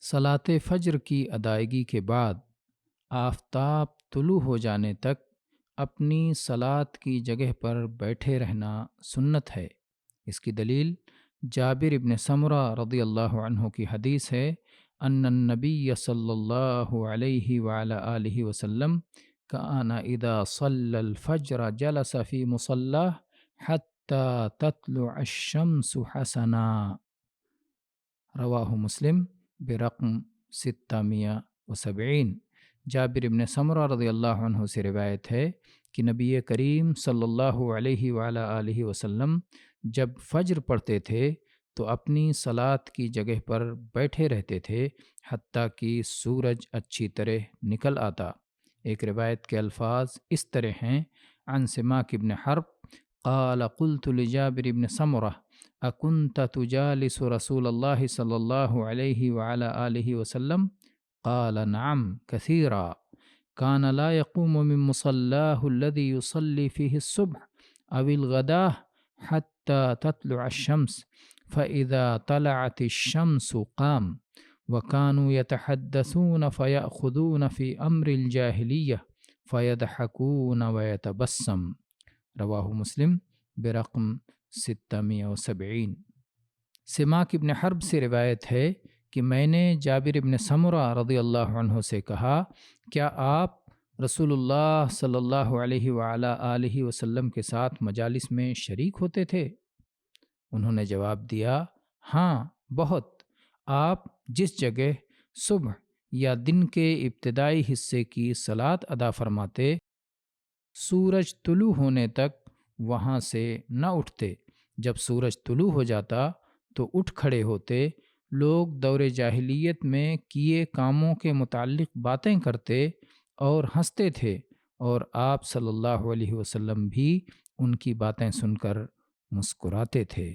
صلاۃ فجر کی ادائیگی کے بعد آفتاب طلوع ہو جانے تک اپنی صلاۃ کی جگہ پر بیٹھے رہنا سنت ہے۔ اس کی دلیل جابر ابن سمرہ رضی اللہ عنہ کی حدیث ہے، ان النبی صلی اللہ علیہ وعلی آلہ وسلم کان اذا صلی الفجر جلس فی مصلاه حتی تطلع الشمس حسنا، رواہ مسلم برقم 670۔ جابر ابن سمرہ رضی اللہ عنہ سے روایت ہے کہ نبی کریم صلی اللہ علیہ وعلی آلہ وسلم جب فجر پڑھتے تھے تو اپنی صلاۃ کی جگہ پر بیٹھے رہتے تھے حتیٰ کہ سورج اچھی طرح نکل آتا۔ ایک روایت کے الفاظ اس طرح ہیں، عن سماک بن حرب قال قلت لجابر بن سمرہ اکنت تجالس رسول اللہ صلی اللہ علیہ وعلی آلہ وسلم قال نعم کثیرا كان لا يقوم من مصلاه الذي يصلي فيه الصبح أو الغداة حتى تطلع الشمس فإذا طلعت الشمس قام وكانوا يتحدثون فيأخذون في أمر الجاهلية فيضحكون ويتبسم، رواہ مسلم برقم 670۔ سماک ابن حرب سے روایت ہے کہ میں نے جابر ابن سمرہ رضی اللہ عنہ سے کہا، کیا آپ رسول اللہ صلی اللہ علیہ وعلی آلہ وسلم کے ساتھ مجالس میں شریک ہوتے تھے؟ انہوں نے جواب دیا، ہاں بہت۔ آپ جس جگہ صبح یا دن کے ابتدائی حصے کی صلاۃ ادا فرماتے، سورج طلوع ہونے تک وہاں سے نہ اٹھتے۔ جب سورج طلوع ہو جاتا تو اٹھ کھڑے ہوتے، لوگ دور جاہلیت میں کیے کاموں کے متعلق باتیں کرتے اور ہنستے تھے، اور آپ صلی اللہ علیہ وسلم بھی ان کی باتیں سن کر مسکراتے تھے۔